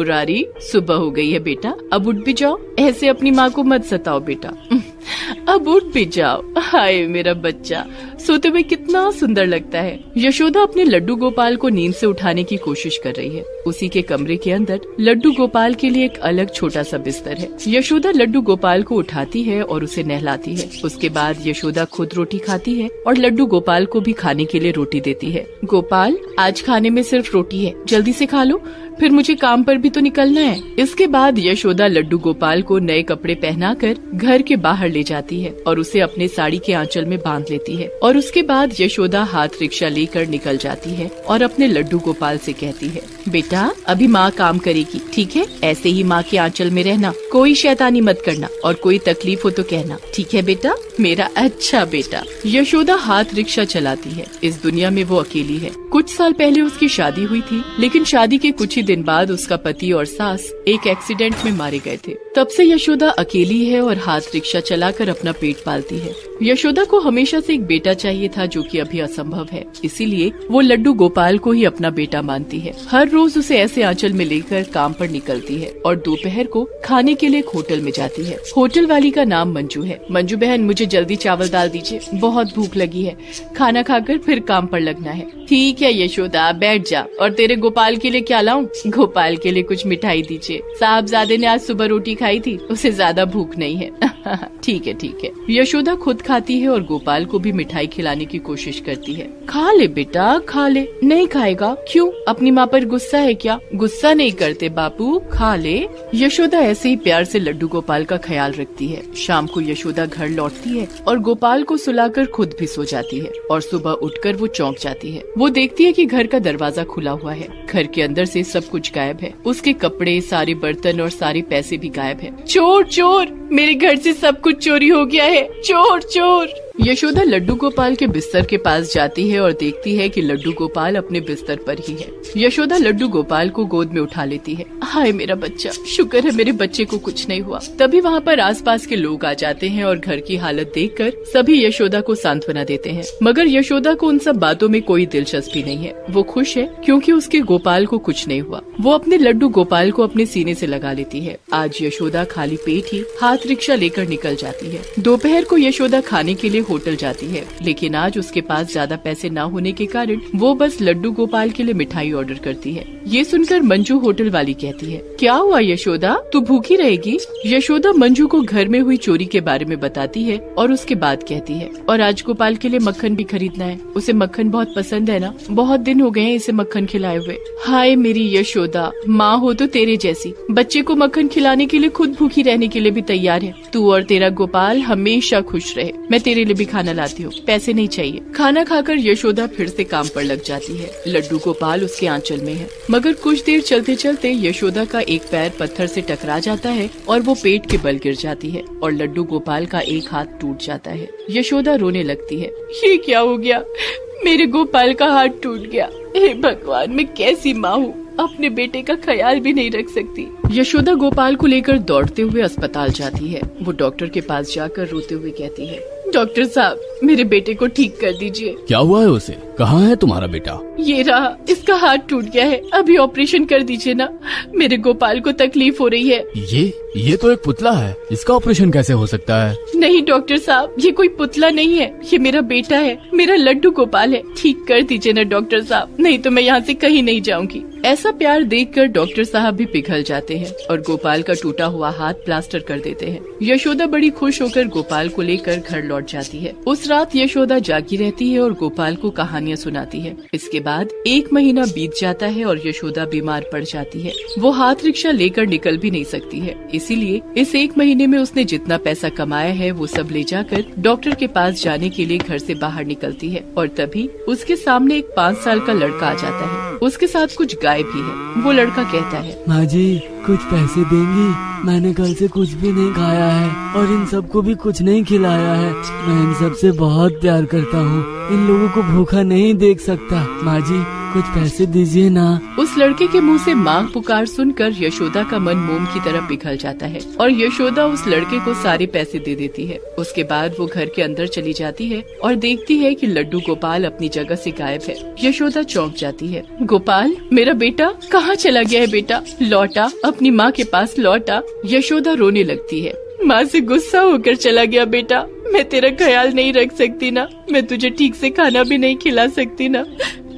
मुरारी, सुबह हो गई है बेटा, अब उठ भी जाओ। ऐसे अपनी माँ को मत सताओ बेटा, अब उठ भी जाओ। हाय मेरा बच्चा, सोते हुए कितना सुंदर लगता है। यशोदा अपने लड्डू गोपाल को नींद से उठाने की कोशिश कर रही है। उसी के कमरे के अंदर लड्डू गोपाल के लिए एक अलग छोटा सा बिस्तर है। यशोदा लड्डू गोपाल को उठाती है और उसे नहलाती है। उसके बाद यशोदा खुद रोटी खाती है और लड्डू गोपाल को भी खाने के लिए रोटी देती है। गोपाल, आज खाने में सिर्फ रोटी है, जल्दी से खा लो, फिर मुझे काम पर भी तो निकलना है। इसके बाद यशोदा लड्डू गोपाल को नए कपड़े पहनाकर घर के बाहर ले जाती है और उसे अपने साड़ी के आंचल में बांध लेती है। और उसके बाद यशोदा हाथ रिक्शा लेकर निकल जाती है और अपने लड्डू गोपाल से कहती है, बेटा अभी माँ काम करेगी, ठीक है? ऐसे ही माँ के आंचल में रहना, कोई शैतानी मत करना और कोई तकलीफ हो तो कहना, ठीक है बेटा, मेरा अच्छा बेटा। यशोदा हाथ रिक्शा चलाती है। इस दुनिया में वो अकेली है। कुछ साल पहले उसकी शादी हुई थी, लेकिन शादी के कुछ ही दिन बाद उसका पति और सास एक एक्सीडेंट में मारे गए थे। तब से यशोदा अकेली है और हाथ रिक्शा चलाकर अपना पेट पालती है। यशोदा को हमेशा से एक बेटा चाहिए था, जो कि अभी असंभव है। इसीलिए वो लड्डू गोपाल को ही अपना बेटा मानती है। हर रोज उसे ऐसे आंचल में लेकर काम पर निकलती है और दोपहर को खाने के लिए एक होटल में जाती है। होटल वाली का नाम मंजू है। मंजू बहन, मुझे जल्दी चावल दाल दीजिए, बहुत भूख लगी है, खाना खाकर फिर काम पर लगना है। ठीक है यशोदा, बैठ जा। और तेरे गोपाल के लिए क्या लाऊं? गोपाल के लिए कुछ मिठाई दीजिए, साहबजादे ने आज सुबह रोटी खाई थी, उसे ज्यादा भूख नहीं है। ठीक है ठीक है। यशोदा खुद खाती है और गोपाल को भी मिठाई खिलाने की कोशिश करती है। खा ले बेटा, खा ले। नहीं खाएगा? क्यों, अपनी माँ पर गुस्सा है क्या? गुस्सा नहीं करते बापू, खा ले। यशोदा ऐसे ही प्यार से लड्डू गोपाल का ख्याल रखती है। शाम को यशोदा घर लौटती है और गोपाल को सुलाकर खुद भी सो जाती है। और सुबह उठकर वो चौंक जाती है। वो देखती है कि घर का दरवाजा खुला हुआ है। घर के अंदर से सब कुछ गायब है। उसके कपड़े, सारे बर्तन और सारे पैसे भी गायब है। चोर चोर, मेरे घर से सब कुछ चोरी हो गया है, चोर चोर। यशोदा लड्डू गोपाल के बिस्तर के पास जाती है और देखती है कि लड्डू गोपाल अपने बिस्तर पर ही है। यशोदा लड्डू गोपाल को गोद में उठा लेती है। हाय मेरा बच्चा, शुक्र है मेरे बच्चे को कुछ नहीं हुआ। तभी वहाँ पर आसपास के लोग आ जाते हैं और घर की हालत देखकर सभी यशोदा को सांत्वना देते हैं। मगर यशोदा को उन सब बातों में कोई दिलचस्पी नहीं है। वो खुश है क्योंकि उसके गोपाल को कुछ नहीं हुआ। वो अपने लड्डू गोपाल को अपने सीने से लगा लेती है। आज यशोदा खाली पेट ही हाथ रिक्शा लेकर निकल जाती है। दोपहर को यशोदा खाने के लिए होटल जाती है, लेकिन आज उसके पास ज्यादा पैसे न होने के कारण वो बस लड्डू गोपाल के लिए मिठाई ऑर्डर करती है। ये सुनकर मंजू होटल वाली कहती है, क्या हुआ यशोदा, तू भूखी रहेगी? यशोदा मंजू को घर में हुई चोरी के बारे में बताती है और उसके बाद कहती है, और आज गोपाल के लिए मक्खन भी खरीदना है, उसे मक्खन बहुत पसंद है ना, बहुत दिन हो गए हैं इसे मक्खन खिलाए हुए। हाय मेरी यशोदा, माँ हो तो तेरे जैसी, बच्चे को मक्खन खिलाने के लिए खुद भूखी रहने के लिए भी तैयार है। तू और तेरा गोपाल हमेशा खुश रहे। मैं तेरे लिए भी खाना लाती हूँ, पैसे नहीं चाहिए। खाना खाकर यशोदा फिर से काम पर लग जाती है। लड्डू गोपाल उसके आंचल में है। मगर कुछ देर चलते चलते यशोदा का एक पैर पत्थर से टकरा जाता है और वो पेट के बल गिर जाती है और लड्डू गोपाल का एक हाथ टूट जाता है। यशोदा रोने लगती है, ये क्या हो गया, मेरे गोपाल का हाथ टूट गया। हे भगवान, मैं कैसी माँ हूँ, अपने बेटे का ख्याल भी नहीं रख सकती। यशोदा गोपाल को लेकर दौड़ते हुए अस्पताल जाती है। वो डॉक्टर के पास जाकर रोते हुए कहती है, डॉक्टर साहब, मेरे बेटे को ठीक कर दीजिए। क्या हुआ है उसे? कहाँ है तुम्हारा बेटा? ये रहा, इसका हाथ टूट गया है, अभी ऑपरेशन कर दीजिए ना, मेरे गोपाल को तकलीफ हो रही है। ये तो एक पुतला है, इसका ऑपरेशन कैसे हो सकता है? नहीं डॉक्टर साहब, ये कोई पुतला नहीं है, ये मेरा बेटा है, मेरा लड्डू गोपाल है, ठीक कर दीजिए ना डॉक्टर साहब, नहीं तो मैं यहाँ से कहीं नहीं जाऊंगी। ऐसा प्यार देखकर डॉक्टर साहब भी पिघल जाते हैं और गोपाल का टूटा हुआ हाथ प्लास्टर कर देते हैं। यशोदा बड़ी खुश होकर गोपाल को लेकर घर लौट जाती है। उस रात यशोदा जागी रहती है और गोपाल को कहानियाँ सुनाती है। इसके बाद 1 महीना बीत जाता है और यशोदा बीमार पड़ जाती है। वो हाथ रिक्शा लेकर निकल भी नहीं सकती है, इसीलिए इस 1 महीने में उसने जितना पैसा कमाया है वो सब ले जाकर डॉक्टर के पास जाने के लिए घर से बाहर निकलती है। और तभी उसके सामने एक 5 साल का लड़का आ जाता है। उसके साथ कुछ गाय भी है। वो लड़का कहता है, माँ जी कुछ पैसे देंगी, मैंने कल से कुछ भी नहीं खाया है और इन सबको भी कुछ नहीं खिलाया है। मैं इन सब से बहुत प्यार करता हूँ, इन लोगों को भूखा नहीं देख सकता। माँ जी कुछ पैसे दीजिए ना। उस लड़के के मुंह से मांग पुकार सुनकर यशोदा का मन मोम की तरह पिघल जाता है और यशोदा उस लड़के को सारे पैसे दे देती है। उसके बाद वो घर के अंदर चली जाती है और देखती है कि लड्डू गोपाल अपनी जगह से गायब है। यशोदा चौंक जाती है। गोपाल, मेरा बेटा कहाँ चला गया है? बेटा लौटा, अपनी माँ के पास लौटा। यशोदा रोने लगती है। माँ से गुस्सा होकर चला गया बेटा। मैं तेरा ख्याल नहीं रख सकती ना, मैं तुझे ठीक से खाना भी नहीं खिला सकती ना,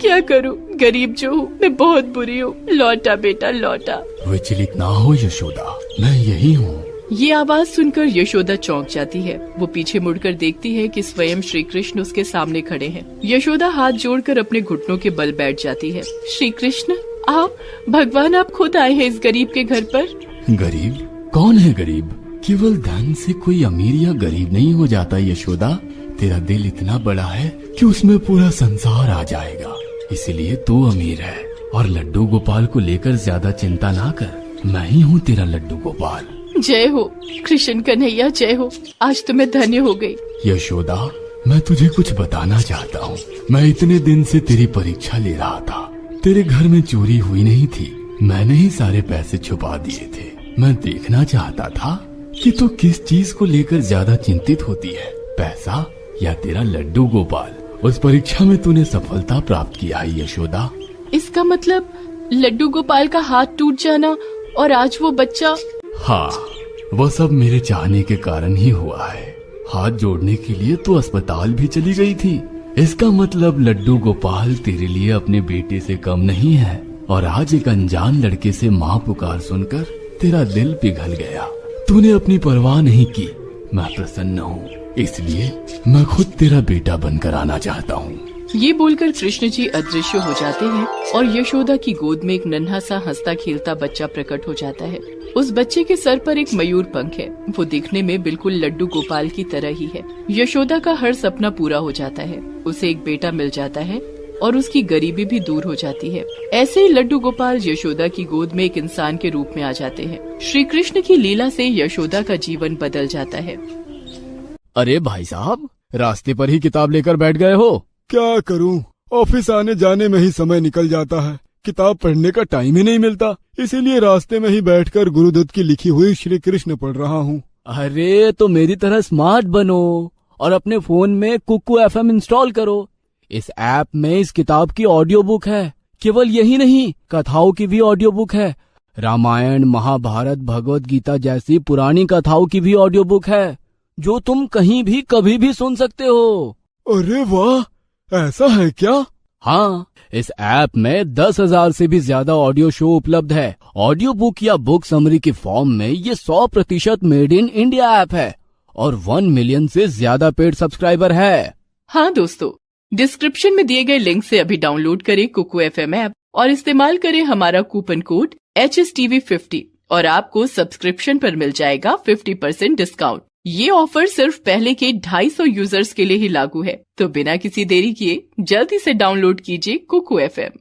क्या करूँ? गरीब जो हूँ, मैं बहुत बुरी हूँ। लौटा बेटा लौटा। विचलित ना हो यशोदा, मैं यही हूँ। ये आवाज सुनकर यशोदा चौंक जाती है। वो पीछे मुड़कर देखती है कि स्वयं श्री कृष्ण उसके सामने खड़े हैं। यशोदा हाथ जोड़कर अपने घुटनों के बल बैठ जाती है। श्री कृष्ण, आप भगवान, आप खुद आए हैं इस गरीब के घर पर। गरीब? कौन है गरीब? केवल धन से कोई अमीर या गरीब नहीं हो जाता यशोदा। तेरा दिल इतना बड़ा है कि उसमें पूरा संसार आ जाएगा, इसलिए तू अमीर है। और लड्डू गोपाल को लेकर ज्यादा चिंता ना कर, मैं ही हूँ तेरा लड्डू गोपाल। जय हो कृष्ण कन्हैया, जय हो। आज तो मैं धन्य हो गई। यशोदा, मैं तुझे कुछ बताना चाहता हूँ। मैं इतने दिन से तेरी परीक्षा ले रहा था। तेरे घर में चोरी हुई नहीं थी, मैंने ही सारे पैसे छुपा दिए थे। मैं देखना चाहता था कि तू किस चीज को लेकर ज्यादा चिंतित होती है, पैसा या तेरा लड्डू गोपाल। उस परीक्षा में तूने सफलता प्राप्त किया है यशोदा। इसका मतलब लड्डू गोपाल का हाथ टूट जाना और आज वो बच्चा। हाँ, वो सब मेरे चाहने के कारण ही हुआ है। हाथ जोड़ने के लिए तू अस्पताल भी चली गई थी। इसका मतलब लड्डू गोपाल तेरे लिए अपने बेटे से कम नहीं है। और आज एक अनजान लड़के से माँ पुकार सुनकर तेरा दिल पिघल गया। तूने अपनी परवाह नहीं की। मैं प्रसन्न हूँ, इसलिए मैं खुद तेरा बेटा बनकर आना चाहता हूँ। ये बोलकर कृष्ण जी अदृश्य हो जाते हैं और यशोदा की गोद में एक नन्हा सा हंसता खेलता बच्चा प्रकट हो जाता है। उस बच्चे के सर पर एक मयूर पंख है। वो दिखने में बिल्कुल लड्डू गोपाल की तरह ही है। यशोदा का हर सपना पूरा हो जाता है। उसे एक बेटा मिल जाता है और उसकी गरीबी भी दूर हो जाती है। ऐसे ही लड्डू गोपाल यशोदा की गोद में एक इंसान के रूप में आ जाते हैं। श्री कृष्ण की लीला से यशोदा का जीवन बदल जाता है। अरे भाई साहब, रास्ते पर ही किताब लेकर बैठ गए हो? क्या करूं, ऑफिस आने जाने में ही समय निकल जाता है। किताब पढ़ने का टाइम ही नहीं मिलता, इसीलिए रास्ते में ही बैठकर गुरुदत्त की लिखी हुई श्री कृष्ण पढ़ रहा हूँ। अरे तो मेरी तरह स्मार्ट बनो और अपने फोन में कुकू FM इंस्टॉल करो। इस ऐप में इस किताब की ऑडियो बुक है। केवल यही नहीं, कथाओं की भी ऑडियो बुक है। रामायण, महाभारत, भगवत गीता जैसी पुरानी कथाओं की भी ऑडियो बुक है, जो तुम कहीं भी कभी भी सुन सकते हो। अरे वाह, ऐसा है क्या? हाँ, इस ऐप में 10,000 से भी ज्यादा ऑडियो शो उपलब्ध है। ऑडियो बुक या बुक समरी के फॉर्म में ये 100% मेड इन इंडिया ऐप है और 1 मिलियन से ज्यादा पेड सब्सक्राइबर है। हाँ दोस्तों, डिस्क्रिप्शन में दिए गए लिंक से अभी डाउनलोड करें कुकू FM ऐप और इस्तेमाल करें हमारा कूपन कोड HSTV50 और आपको सब्सक्रिप्शन पर मिल जाएगा 50% डिस्काउंट। ये ऑफर सिर्फ पहले के 250 यूजर्स के लिए ही लागू है, तो बिना किसी देरी किए जल्दी से डाउनलोड कीजिए कुकू FM।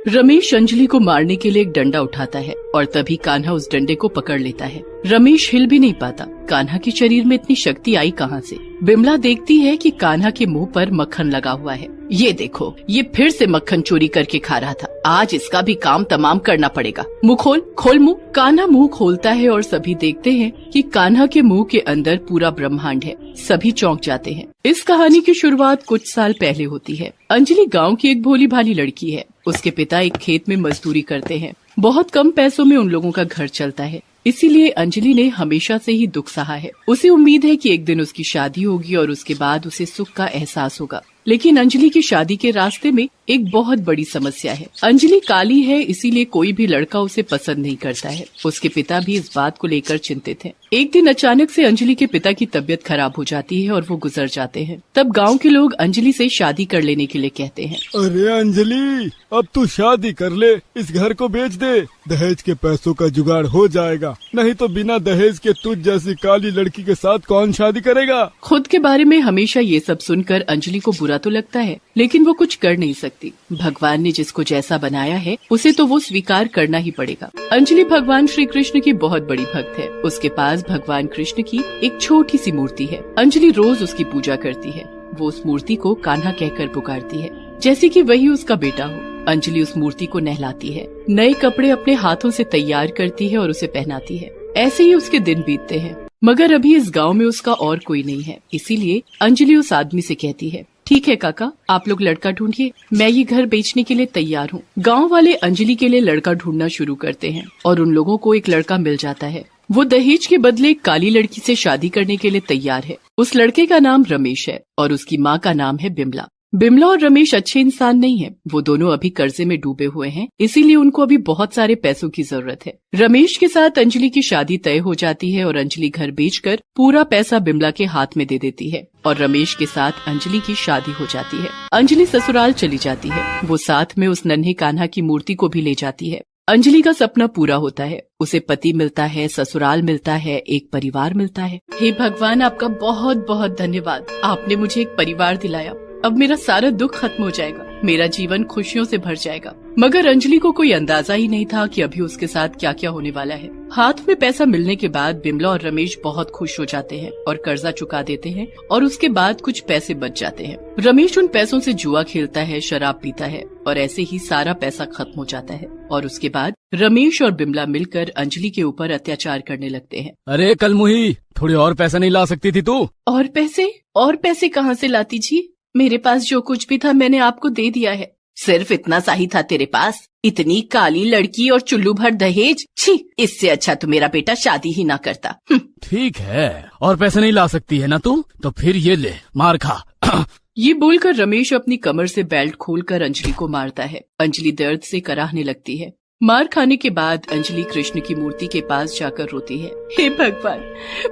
रमेश अंजलि को मारने के लिए एक डंडा उठाता है और तभी कान्हा उस डंडे को पकड़ लेता है। रमेश हिल भी नहीं पाता। कान्हा के शरीर में इतनी शक्ति आई कहाँ से? बिमला देखती है कि कान्हा के मुंह पर मक्खन लगा हुआ है। ये देखो, ये फिर से मक्खन चोरी करके खा रहा था। आज इसका भी काम तमाम करना पड़ेगा। मुंह खोल, खोल मुंह। कान्हा मुंह खोलता है और सभी देखते हैं कि कान्हा के मुंह के अंदर पूरा ब्रह्मांड है। सभी चौंक जाते हैं। इस कहानी की शुरुआत कुछ साल पहले होती है। अंजलि गाँव की एक भोली भाली लड़की है। उसके पिता एक खेत में मजदूरी करते हैं। बहुत कम पैसों में उन लोगों का घर चलता है, इसीलिए अंजलि ने हमेशा से ही दुख सहा है। उसे उम्मीद है कि एक दिन उसकी शादी होगी और उसके बाद उसे सुख का एहसास होगा। लेकिन अंजलि की शादी के रास्ते में एक बहुत बड़ी समस्या है। अंजलि काली है, इसीलिए कोई भी लड़का उसे पसंद नहीं करता है। उसके पिता भी इस बात को लेकर चिंतित हैं। एक दिन अचानक से अंजलि के पिता की तबीयत खराब हो जाती है और वो गुजर जाते हैं। तब गांव के लोग अंजलि से शादी कर लेने के लिए कहते हैं। अरे अंजलि, अब तू शादी कर ले, इस घर को बेच दे, दहेज के पैसों का जुगाड़ हो जाएगा। नहीं तो बिना दहेज के तुझ जैसी काली लड़की के साथ कौन शादी करेगा? खुद के बारे में हमेशा ये सब सुनकर अंजलि को बुरा तो लगता है, लेकिन वो कुछ कर नहीं सकती। भगवान ने जिसको जैसा बनाया है उसे तो वो स्वीकार करना ही पड़ेगा। अंजलि भगवान श्री कृष्ण की बहुत बड़ी भक्त है। उसके पास भगवान कृष्ण की एक छोटी सी मूर्ति है। अंजलि रोज उसकी पूजा करती है। वो उस मूर्ति को कान्हा कहकर पुकारती है, जैसे कि वही उसका बेटा हो। अंजलि उस मूर्ति को नहलाती है, नए कपड़े अपने हाथों से तैयार करती है और उसे पहनाती है। ऐसे ही उसके दिन बीतते हैं, मगर अभी इस गांव में उसका और कोई नहीं है। इसीलिए अंजलि उस आदमी से कहती है, ठीक है काका, आप लोग लड़का ढूंढिए, मैं ये घर बेचने के लिए तैयार हूँ। गांव वाले अंजलि के लिए लड़का ढूंढना शुरू करते हैं और उन लोगों को एक लड़का मिल जाता है। वो दहेज के बदले एक काली लड़की से शादी करने के लिए तैयार है। उस लड़के का नाम रमेश है और उसकी माँ का नाम है बिमला। बिमला और रमेश अच्छे इंसान नहीं है, वो दोनों अभी कर्जे में डूबे हुए हैं, इसीलिए उनको अभी बहुत सारे पैसों की जरूरत है। रमेश के साथ अंजलि की शादी तय हो जाती है और अंजलि घर बेचकर पूरा पैसा बिमला के हाथ में दे देती है और रमेश के साथ अंजलि की शादी हो जाती है। अंजलि ससुराल चली जाती है, वो साथ में उस नन्हे कान्हा की मूर्ति को भी ले जाती है। अंजलि का सपना पूरा होता है, उसे पति मिलता है, ससुराल मिलता है, एक परिवार मिलता है। हे भगवान, आपका बहुत बहुत धन्यवाद, आपने मुझे एक परिवार दिलाया। अब मेरा सारा दुख खत्म हो जाएगा, मेरा जीवन खुशियों से भर जाएगा। मगर अंजलि को कोई अंदाजा ही नहीं था कि अभी उसके साथ क्या क्या होने वाला है। हाथ में पैसा मिलने के बाद बिमला और रमेश बहुत खुश हो जाते हैं और कर्जा चुका देते हैं और उसके बाद कुछ पैसे बच जाते हैं। रमेश उन पैसों से जुआ खेलता है, शराब पीता है और ऐसे ही सारा पैसा खत्म हो जाता है और उसके बाद रमेश और बिमला मिलकर अंजलि के ऊपर अत्याचार करने लगते हैं। अरे कलमुही, थोड़ी और पैसा नहीं ला सकती थी तू? और पैसे कहाँ से लाती जी? मेरे पास जो कुछ भी था मैंने आपको दे दिया है। सिर्फ इतना सा ही था तेरे पास? इतनी काली लड़की और चुल्लू भर दहेज, छी, इससे अच्छा तो मेरा बेटा शादी ही ना करता। ठीक है, और पैसे नहीं ला सकती है ना तू, तो फिर ये ले, मार खा। ये बोलकर रमेश अपनी कमर से बेल्ट खोलकर अंजलि को मारता है। अंजलि दर्द से कराहने लगती है। मार खाने के बाद अंजलि कृष्ण की मूर्ति के पास जाकर रोती है, हे भगवान,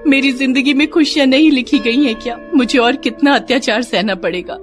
मेरी जिंदगी में खुशियाँ नहीं लिखी गई हैं क्या? मुझे और कितना अत्याचार सहना पड़ेगा?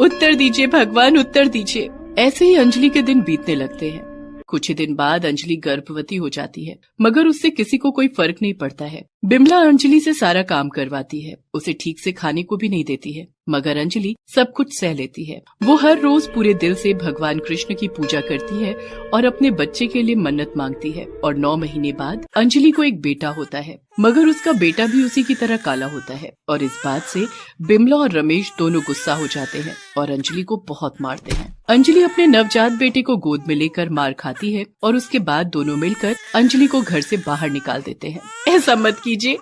उत्तर दीजिए भगवान, उत्तर दीजिए। ऐसे ही अंजलि के दिन बीतने लगते हैं। कुछ ही दिन बाद अंजलि गर्भवती हो जाती है, मगर उससे किसी को कोई फर्क नहीं पड़ता है। बिमला अंजलि से सारा काम करवाती है, उसे ठीक से खाने को भी नहीं देती है, मगर अंजलि सब कुछ सह लेती है। वो हर रोज पूरे दिल से भगवान कृष्ण की पूजा करती है और अपने बच्चे के लिए मन्नत मांगती है और 9 महीने बाद अंजलि को एक बेटा होता है, मगर उसका बेटा भी उसी की तरह काला होता है और इस बात से बिमला और रमेश दोनों गुस्सा हो जाते हैं और अंजलि को बहुत मारते हैं। अंजलि अपने नवजात बेटे को गोद में लेकर मार खाती है और उसके बाद दोनों मिलकर अंजलि को घर से बाहर निकाल देते हैं। ऐसा मत कीजिए,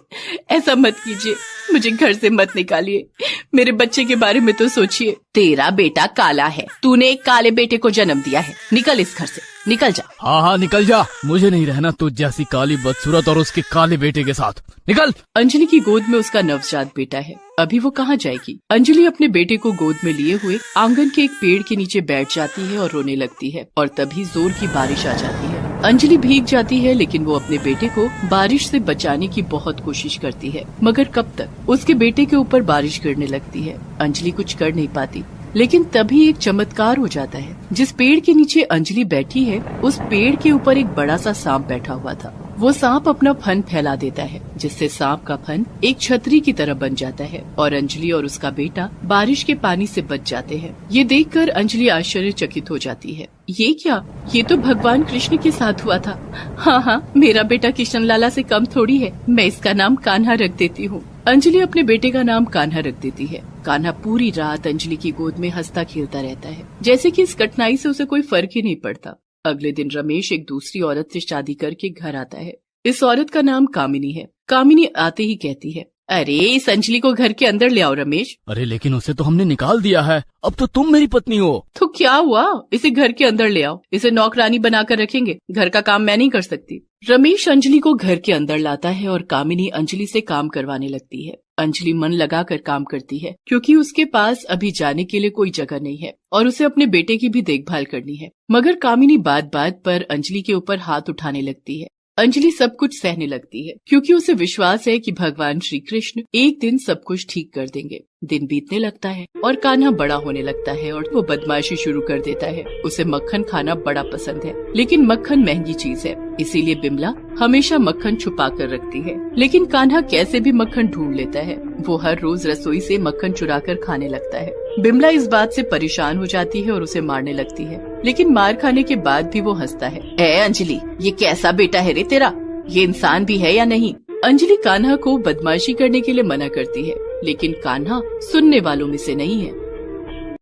ऐसा मत कीजिए, मुझे घर से मत निकालिए, मेरे बच्चे के बारे में तो सोचिए। तेरा बेटा काला है, तूने एक काले बेटे को जन्म दिया है, निकल इस घर से, निकल जा। हाँ, निकल जा, मुझे नहीं रहना तुझ जैसी काली बदसूरत और उसके काले बेटे के साथ, निकल। अंजलि की गोद में उसका नवजात बेटा है, अभी वो कहाँ जाएगी? अंजलि अपने बेटे को गोद में लिए हुए आंगन के एक पेड़ के नीचे बैठ जाती है और रोने लगती है और तभी जोर की बारिश आ जाती है। अंजलि भीग जाती है, लेकिन वो अपने बेटे को बारिश से बचाने की बहुत कोशिश करती है, मगर कब तक? उसके बेटे के ऊपर बारिश गिरने लगती है। अंजलि कुछ कर नहीं पाती, लेकिन तभी एक चमत्कार हो जाता है। जिस पेड़ के नीचे अंजलि बैठी है, उस पेड़ के ऊपर एक बड़ा सा सांप बैठा हुआ था। वो सांप अपना फन फैला देता है, जिससे सांप का फन एक छतरी की तरह बन जाता है और अंजलि और उसका बेटा बारिश के पानी से बच जाते हैं। ये देखकर अंजलि आश्चर्यचकित हो जाती है। ये क्या? ये तो भगवान कृष्ण के साथ हुआ था। हाँ, मेरा बेटा किशन लाला से कम थोड़ी है, मैं इसका नाम कान्हा रख देती हूँ। अंजलि अपने बेटे का नाम कान्हा रख देती है। कान्हा पूरी रात अंजलि की गोद में हंसता खेलता रहता है, जैसे कि इस कठिनाई से उसे कोई फर्क ही नहीं पड़ता। अगले दिन रमेश एक दूसरी औरत से शादी करके घर आता है। इस औरत का नाम कामिनी है। कामिनी आते ही कहती है, अरे इस अंजलि को घर के अंदर ले आओ रमेश। अरे लेकिन उसे तो हमने निकाल दिया है, अब तो तुम मेरी पत्नी हो। तो क्या हुआ, इसे घर के अंदर ले आओ, इसे नौकरानी बनाकर रखेंगे, घर का काम मैं नहीं कर सकती। रमेश अंजलि को घर के अंदर लाता है और कामिनी अंजलि से काम करवाने लगती है। अंजलि मन लगाकर काम करती है, क्योंकि उसके पास अभी जाने के लिए कोई जगह नहीं है और उसे अपने बेटे की भी देखभाल करनी है। मगर कामिनी बात बात पर अंजलि के ऊपर हाथ उठाने लगती है। अंजलि सब कुछ सहने लगती है, क्योंकि उसे विश्वास है कि भगवान श्री कृष्ण एक दिन सब कुछ ठीक कर देंगे। दिन बीतने लगता है और कान्हा बड़ा होने लगता है और वो बदमाशी शुरू कर देता है। उसे मक्खन खाना बड़ा पसंद है, लेकिन मक्खन महंगी चीज है, इसीलिए बिमला हमेशा मक्खन छुपा कर रखती है। लेकिन कान्हा कैसे भी मक्खन ढूंढ लेता है। वो हर रोज रसोई से मक्खन चुरा कर खाने लगता है। बिमला इस बात से परेशान हो जाती है और उसे मारने लगती है, लेकिन मार खाने के बाद भी वो हंसता है। ए अंजलि, ये कैसा बेटा है रे तेरा, ये इंसान भी है या नहीं? अंजलि कान्हा को बदमाशी करने के लिए मना करती है, लेकिन कान्हा सुनने वालों में से नहीं है।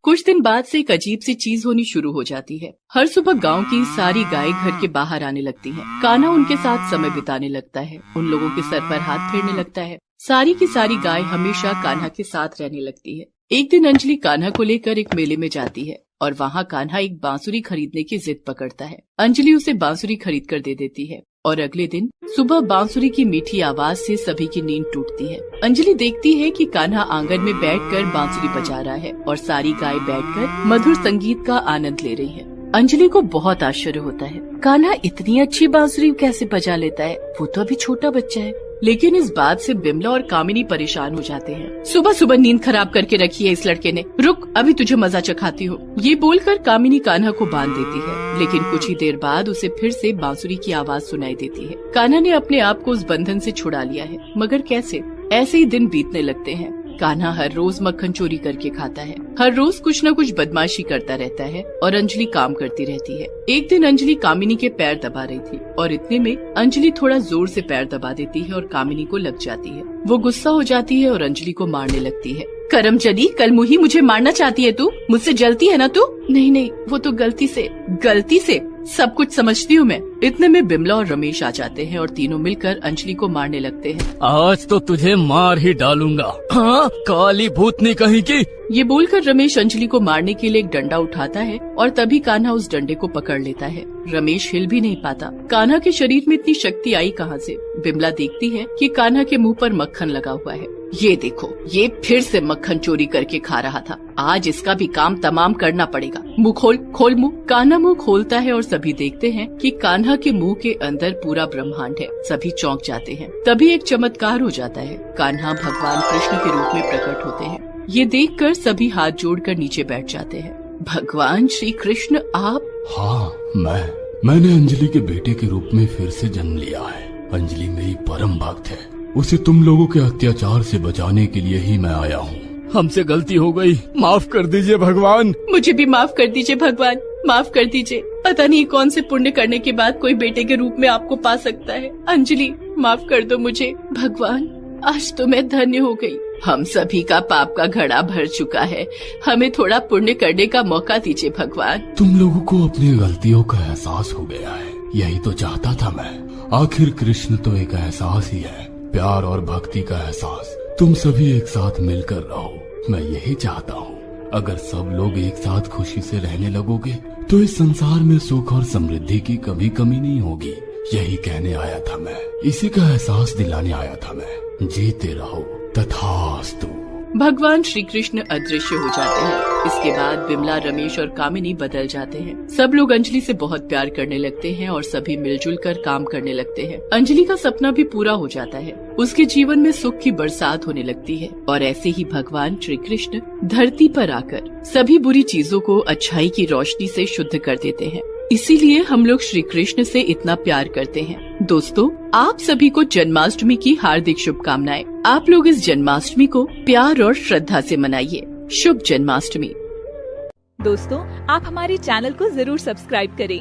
कुछ दिन बाद से एक अजीब सी चीज होनी शुरू हो जाती है। हर सुबह गांव की सारी गाय घर के बाहर आने लगती हैं। कान्हा उनके साथ समय बिताने लगता है, उन लोगों के सर पर हाथ फेरने लगता है। सारी की सारी गाय हमेशा कान्हा के साथ रहने लगती है। एक दिन अंजलि कान्हा को लेकर एक मेले में जाती है और वहाँ कान्हा एक बांसुरी खरीदने की जिद पकड़ता है। अंजलि उसे बांसुरी खरीद कर दे देती है और अगले दिन सुबह बांसुरी की मीठी आवाज से सभी की नींद टूटती है। अंजलि देखती है कि कान्हा आंगन में बैठकर बांसुरी बजा रहा है और सारी गाय बैठकर मधुर संगीत का आनंद ले रही है। अंजलि को बहुत आश्चर्य होता है, कान्हा इतनी अच्छी बांसुरी कैसे बजा लेता है, वो तो अभी छोटा बच्चा है। लेकिन इस बात से बिमला और कामिनी परेशान हो जाते हैं। सुबह सुबह नींद खराब करके रखी है इस लड़के ने, रुक अभी तुझे मजा चखाती हूँ। ये बोलकर कामिनी कान्हा को बांध देती है, लेकिन कुछ ही देर बाद उसे फिर से बांसुरी की आवाज सुनाई देती है। कान्हा ने अपने आप को उस बंधन से छुड़ा लिया है, मगर कैसे? ऐसे ही दिन बीतने लगते हैं। कान्हा हर रोज मक्खन चोरी करके खाता है, हर रोज कुछ न कुछ बदमाशी करता रहता है और अंजलि काम करती रहती है। एक दिन अंजलि कामिनी के पैर दबा रही थी और इतने में अंजलि थोड़ा जोर से पैर दबा देती है और कामिनी को लग जाती है। वो गुस्सा हो जाती है और अंजलि को मारने लगती है। करमचदी, कल मुही मुझे मारना चाहती है तू? मुझसे जलती है ना तू? नहीं, वो तो गलती से सब कुछ समझती हूँ मैं। इतने में बिमला और रमेश आ जाते हैं और तीनों मिलकर अंजलि को मारने लगते हैं। आज तो तुझे मार ही डालूंगा, हाँ, काली भूतनी कहीं की। ये बोलकर रमेश अंजलि को मारने के लिए एक डंडा उठाता है और तभी कान्हा उस डंडे को पकड़ लेता है। रमेश हिल भी नहीं पाता। कान्हा के शरीर में इतनी शक्ति आई कहाँ से? बिमला देखती है कि कान्हा के मुंह पर मक्खन लगा हुआ है। ये देखो, ये फिर से मक्खन चोरी करके खा रहा था, आज इसका भी काम तमाम करना पड़ेगा। मुंह खोल मुंह। कान्हा मुंह खोलता है और सभी देखते हैं कि कान्हा के मुंह के अंदर पूरा ब्रह्मांड है। सभी चौंक जाते हैं। तभी एक चमत्कार हो जाता है, कान्हा भगवान कृष्ण के रूप में प्रकट होते हैं। ये देखकर सभी हाथ जोड़कर नीचे बैठ जाते हैं। भगवान श्री कृष्ण आप? हाँ, मैंने अंजलि के बेटे के रूप में फिर से जन्म लिया है। अंजलि मेरी परम भक्त है, उसे तुम लोगों के अत्याचार से बचाने के लिए ही मैं आया हूँ। हमसे गलती हो गई, माफ कर दीजिए भगवान। मुझे भी माफ कर दीजिए भगवान, माफ कर दीजिए। पता नहीं कौन से पुण्य करने के बाद कोई बेटे के रूप में आपको पा सकता है। अंजलि, माफ कर दो मुझे भगवान, आज तो मैं धन्य हो गई। हम सभी का पाप का घड़ा भर चुका है, हमें थोड़ा पुण्य करने का मौका दीजिए भगवान। तुम लोगों को अपनी गलतियों का एहसास हो गया है, यही तो चाहता था मैं। आखिर कृष्ण तो एक एहसास ही है, प्यार और भक्ति का एहसास। तुम सभी एक साथ मिलकर रहो, मैं यही चाहता हूँ। अगर सब लोग एक साथ खुशी से रहने लगोगे तो इस संसार में सुख और समृद्धि की कभी कमी नहीं होगी। यही कहने आया था मैं, इसी का एहसास दिलाने आया था मैं। जीते रहो, तथास्तु। भगवान श्री कृष्ण अदृश्य हो जाते हैं। इसके बाद बिमला, रमेश और कामिनी बदल जाते हैं। सब लोग अंजलि से बहुत प्यार करने लगते हैं और सभी मिलजुल कर काम करने लगते हैं। अंजलि का सपना भी पूरा हो जाता है, उसके जीवन में सुख की बरसात होने लगती है। और ऐसे ही भगवान श्री कृष्ण धरती पर आकर सभी बुरी चीजों को अच्छाई की रोशनी से शुद्ध कर देते हैं। इसीलिए हम लोग श्री कृष्ण से इतना प्यार करते हैं। दोस्तों, आप सभी को जन्माष्टमी की हार्दिक शुभकामनाएं। आप लोग इस जन्माष्टमी को प्यार और श्रद्धा से मनाइए। शुभ जन्माष्टमी। दोस्तों, आप हमारे चैनल को जरूर सब्सक्राइब करें